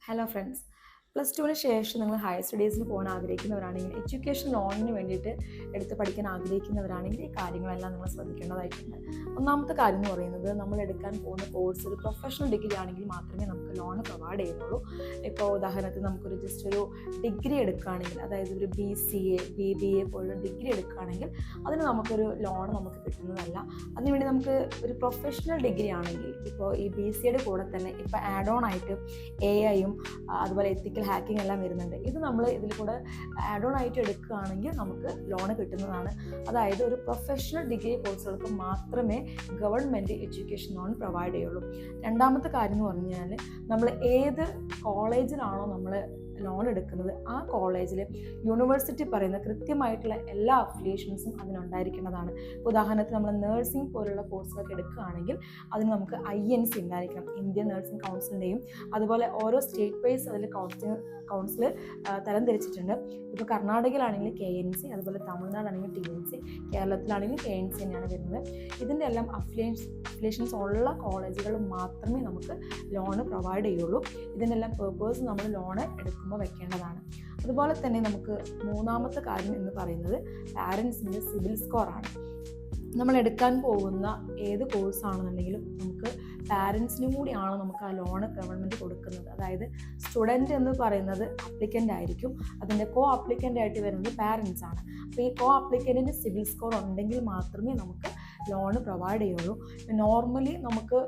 Hello friends, +2 ശേഷം നിങ്ങൾ higher സ്റ്റഡീസിന് പോകാൻ ആഗ്രഹിക്കുന്നവരാണെങ്കിൽ, എഡ്യൂക്കേഷൻ ലോണിന് വേണ്ടിയിട്ട് എടുത്ത് പഠിക്കാൻ ആഗ്രഹിക്കുന്നവരാണെങ്കിൽ ഈ കാര്യങ്ങളെല്ലാം നിങ്ങൾ ശ്രദ്ധിക്കേണ്ടതായിട്ടുണ്ട്. ഒന്നാമത്തെ കാര്യം എന്ന് പറയുന്നത്, നമ്മൾ എടുക്കാൻ പോകുന്ന കോഴ്സ് ഒരു പ്രൊഫഷണൽ ഡിഗ്രി ആണെങ്കിൽ മാത്രമേ നമുക്ക് ലോൺ പ്രൊവൈഡ് ചെയ്യുന്നുള്ളൂ. ഇപ്പോൾ ഉദാഹരണത്തിന് നമുക്കൊരു ജസ്റ്റ് ഒരു ഡിഗ്രി എടുക്കുകയാണെങ്കിൽ, അതായത് ഒരു BCA BBA പോലുള്ള ഡിഗ്രി എടുക്കുകയാണെങ്കിൽ അതിന് നമുക്കൊരു ലോൺ നമുക്ക് കിട്ടുന്നതല്ല. അതിനുവേണ്ടി നമുക്ക് ഒരു പ്രൊഫഷണൽ ഡിഗ്രി ആണെങ്കിൽ, ഇപ്പോൾ ഈ BCAയുടെ കൂടെ തന്നെ ഇപ്പോൾ ആഡ് ഓൺ ആയിട്ട് AI-യും അതുപോലെ എത്തിക്കൽ ഹാക്കിംഗ് എല്ലാം വരുന്നുണ്ട്. ഇത് നമ്മൾ ഇതിൽ കൂടെ ആഡ് ഓൺ ആയിട്ട് എടുക്കുകയാണെങ്കിൽ നമുക്ക് ലോണ് കിട്ടുന്നതാണ്. അതായത് ഒരു പ്രൊഫഷണൽ ഡിഗ്രി കോഴ്സുകൾക്ക് മാത്രമേ ഗവൺമെൻറ് എഡ്യൂക്കേഷൻ ലോൺ പ്രൊവൈഡ് ചെയ്യുള്ളൂ. രണ്ടാമത്തെ കാര്യം എന്ന് പറഞ്ഞാൽ, നമ്മൾ ഏത് കോളേജിലാണോ നമ്മൾ ലോൺ എടുക്കുന്നത് ആ കോളേജിൽ യൂണിവേഴ്സിറ്റി പറയുന്ന കൃത്യമായിട്ടുള്ള എല്ലാ അഫിലിയേഷൻസും അതിനുണ്ടായിരിക്കുന്നതാണ്. ഉദാഹരണത്തിന് നമ്മൾ നേഴ്സിംഗ് പോലുള്ള കോഴ്സുകളൊക്കെ എടുക്കുകയാണെങ്കിൽ അതിന് നമുക്ക് INC ഉണ്ടായിരിക്കണം, ഇന്ത്യൻ നഴ്സിംഗ് കൗൺസിലിൻ്റെയും. അതുപോലെ ഓരോ സ്റ്റേറ്റ് വൈസ് അതിൽ കൗൺസിൽ തരംതിരിച്ചിട്ടുണ്ട്. ഇപ്പോൾ കർണാടകയിലാണെങ്കിൽ KNC, അതുപോലെ തമിഴ്നാടാണെങ്കിൽ TNC, കേരളത്തിലാണെങ്കിൽ KNC തന്നെയാണ് വരുന്നത്. ഇതിൻ്റെ എല്ലാം അഫിലിയേഷൻസ് ഉള്ള കോളേജുകൾ മാത്രമേ നമുക്ക് ലോണ് പ്രൊവൈഡ് ചെയ്യുള്ളൂ. ഇതിൻ്റെ എല്ലാം പേർപ്പസ് നമ്മൾ ലോണ് എടുക്കുമ്പോൾ വെക്കേണ്ടതാണ്. അതുപോലെ തന്നെ നമുക്ക് മൂന്നാമത്തെ കാര്യം എന്ന് പറയുന്നത് പാരൻസിൻ്റെ സിബിൽ സ്കോറാണ്. നമ്മൾ എടുക്കാൻ പോകുന്ന ഏത് കോഴ്സാണെന്നുണ്ടെങ്കിലും നമുക്ക് പാരൻസിനും കൂടിയാണ് നമുക്ക് ആ ലോണ് ഗവൺമെൻറ് കൊടുക്കുന്നത്. അതായത് സ്റ്റുഡൻറ്റ് എന്ന് പറയുന്നത് അപ്ലിക്കൻ്റ് ആയിരിക്കും, അതിൻ്റെ അപ്ലിക്കൻ്റ് ആയിട്ട് വരുന്നത് പാരൻസ് ആണ്. അപ്പോൾ ഈ അപ്ലിക്കൻറ്റിൻ്റെ സിബിൽ സ്കോർ ഉണ്ടെങ്കിൽ മാത്രമേ നമുക്ക് ലോണ് പ്രൊവൈഡ് ചെയ്യുള്ളൂ. നോർമലി നമുക്ക്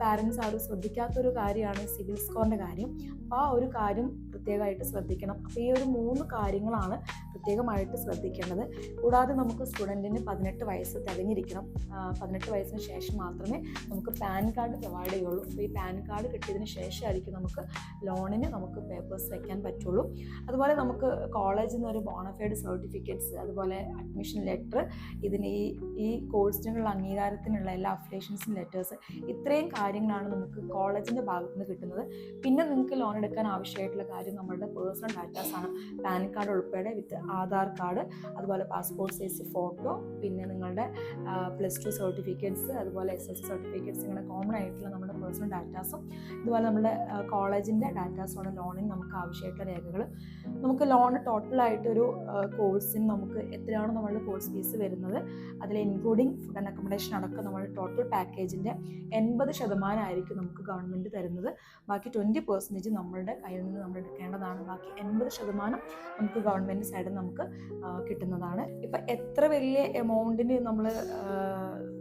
പാരൻസ് ആരും ശ്രദ്ധിക്കാത്തൊരു കാര്യമാണ് സിബിൽ സ്കോറിൻ്റെ കാര്യം. അപ്പോൾ ആ ഒരു കാര്യം പ്രത്യേകമായിട്ട് ശ്രദ്ധിക്കണം. അപ്പോൾ ഈ ഒരു 3 കാര്യങ്ങളാണ് പ്രത്യേകമായിട്ട് ശ്രദ്ധിക്കേണ്ടത്. കൂടാതെ നമുക്ക് സ്റ്റുഡൻറ്റിന് 18 വയസ്സ് തികഞ്ഞിരിക്കണം. 18 വയസ്സിന് ശേഷം മാത്രമേ നമുക്ക് പാൻ കാർഡ് പ്രൊവൈഡ് ചെയ്യുള്ളൂ. അപ്പോൾ ഈ പാൻ കാർഡ് കിട്ടിയതിന് ശേഷമായിരിക്കും നമുക്ക് ലോണിന് നമുക്ക് പേപ്പേഴ്സ് വയ്ക്കാൻ പറ്റുള്ളൂ. അതുപോലെ നമുക്ക് കോളേജിൽ നിന്ന് ഒരു ബോണഫൈഡ് സർട്ടിഫിക്കറ്റ്സ്, അതുപോലെ അഡ്മിഷൻ ലെറ്റർ, ഇതിന് ഈ കോഴ്സിനുള്ള അംഗീകാരത്തിനുള്ള എല്ലാ അഫിലിയേഷൻസും ലെറ്റേഴ്സ്, ഇത്രയും കാര്യങ്ങളാണ് നമുക്ക് കോളേജിൻ്റെ ഭാഗത്ത് നിന്ന് കിട്ടുന്നത്. പിന്നെ നിങ്ങൾക്ക് ലോൺ എടുക്കാൻ ആവശ്യമായിട്ടുള്ള കാര്യം നമ്മളുടെ പേഴ്സണൽ ഡാറ്റാസ് ആണ്. പാൻ കാർഡ് ഉൾപ്പെടെ വിത്ത് ആധാർ കാർഡ്, അതുപോലെ പാസ്പോർട്ട് സൈസ് ഫോട്ടോ, പിന്നെ നിങ്ങളുടെ +2 സർട്ടിഫിക്കറ്റ്സ്, അതുപോലെ SSC സർട്ടിഫിക്കറ്റ്സ്, നിങ്ങളുടെ കോമൺ ആയിട്ടുള്ള നമ്മുടെ പേഴ്സണൽ ഡാറ്റാസും, ഇതുപോലെ നമ്മുടെ കോളേജിൻ്റെ ഡാറ്റാസുമാണ് ലോണിന് നമുക്ക് ആവശ്യമായിട്ടുള്ള രേഖകൾ. നമുക്ക് ലോൺ ടോട്ടലായിട്ടൊരു കോഴ്സിന് നമുക്ക് എത്രയാണ് നമ്മളുടെ കോഴ്സ് ഫീസ് വരുന്നത്, അതിൽ ഇൻക്ലൂഡിങ് ഫുഡ് ആൻഡ് അക്കോമഡേഷൻ അടക്കം നമ്മുടെ ടോട്ടൽ പാക്കേജിൻ്റെ 80% ആയിരിക്കും നമുക്ക് ഗവൺമെൻറ് തരുന്നത്. ബാക്കി 20% നമ്മളുടെ കയ്യിൽ നിന്ന് നമ്മൾ എടുക്കേണ്ടതാണ്. ബാക്കി 80% നമുക്ക് ഗവൺമെൻറ് സൈഡിൽ നമുക്ക് കിട്ടുന്നതാണ്. ഇപ്പം എത്ര വലിയ എമൗണ്ടിന് നമ്മൾ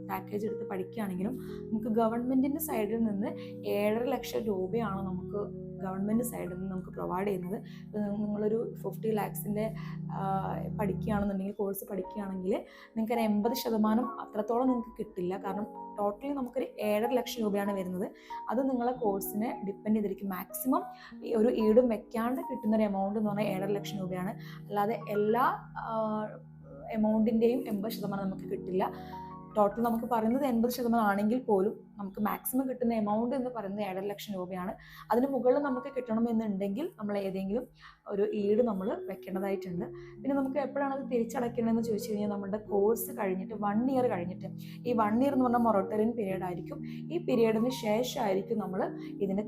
പാക്കേജ് എടുത്ത് പഠിക്കുകയാണെങ്കിലും നമുക്ക് ഗവൺമെൻറ്റിൻ്റെ സൈഡിൽ നിന്ന് 7.5 ലക്ഷം രൂപയാണ് നമുക്ക് ഗവൺമെൻറ് സൈഡിൽ നിന്ന് നമുക്ക് പ്രൊവൈഡ് ചെയ്യുന്നത്. ഇപ്പോൾ നിങ്ങളൊരു 50 lakhs-ൻ്റെ പഠിക്കുകയാണെന്നുണ്ടെങ്കിൽ, കോഴ്സ് പഠിക്കുകയാണെങ്കിൽ നിങ്ങൾക്ക് 80% അത്രത്തോളം നിങ്ങൾക്ക് കിട്ടില്ല. കാരണം ടോട്ടലി നമുക്കൊരു 7.5 ലക്ഷം രൂപയാണ് വരുന്നത്. അത് നിങ്ങളെ കോഴ്സിനെ ഡിപ്പെൻഡ് ചെയ്തിരിക്കും. മാക്സിമം ഒരു ഈടും വെക്കാണ്ട് കിട്ടുന്നൊരു എമൗണ്ട് എന്ന് പറഞ്ഞാൽ 7.5 ലക്ഷം രൂപയാണ്. അല്ലാതെ എല്ലാ എമൗണ്ടിൻ്റെയും 80% നമുക്ക് കിട്ടില്ല. ടോട്ടൽ നമുക്ക് പറയുന്നത് 80% ആണെങ്കിൽ പോലും നമുക്ക് മാക്സിമം കിട്ടുന്ന എമൗണ്ട് എന്ന് പറയുന്നത് 7.5 ലക്ഷം രൂപയാണ്. അതിന് മുകളിൽ നമുക്ക് കിട്ടണമെന്നുണ്ടെങ്കിൽ നമ്മൾ ഏതെങ്കിലും ഒരു ഈട് നമ്മൾ വെക്കേണ്ടതായിട്ടുണ്ട്. പിന്നെ നമുക്ക് എപ്പോഴാണ് അത് തിരിച്ചടയ്ക്കണമെന്ന് ചോദിച്ചു കഴിഞ്ഞാൽ, നമ്മുടെ കോഴ്സ് കഴിഞ്ഞിട്ട് 1 ഇയർ കഴിഞ്ഞിട്ട്, ഈ 1 ഇയർ എന്ന് പറഞ്ഞാൽ മൊറട്ടോറിയം പീരീഡ് ആയിരിക്കും. ഈ പീരീഡിന് ശേഷമായിരിക്കും നമ്മൾ ഇതിൻ്റെ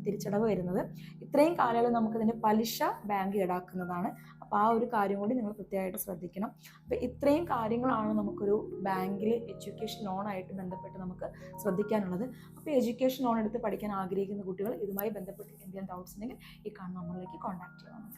തിരിച്ചടവ് വരുന്നത്. ഇത്രയും കാലയളവ് നമുക്കിതിൻ്റെ പലിശ ബാങ്ക് ഈടാക്കുന്നതാണ്. അപ്പോൾ ആ ഒരു കാര്യം കൂടി നിങ്ങൾ പ്രത്യേകമായിട്ട് ശ്രദ്ധിക്കണം. അപ്പോൾ ഇത്രയും കാര്യങ്ങളാണ് നമുക്കൊരു ബാങ്കിൽ എഡ്യൂക്കേഷൻ ലോണായിട്ട് ബന്ധപ്പെട്ട് നമുക്ക് ശ്രദ്ധിക്കാനുള്ളത്. അപ്പോൾ എഡ്യൂക്കേഷൻ ലോൺ എടുത്ത് പഠിക്കാൻ ആഗ്രഹിക്കുന്ന കുട്ടികൾ ഇതുമായി ബന്ധപ്പെട്ട് എന്തെങ്കിലും ഡൗട്ട്സ് ഉണ്ടെങ്കിൽ ഈ കാണുന്ന നമ്പറിലേക്ക് കോൺടാക്ട് ചെയ്യണം.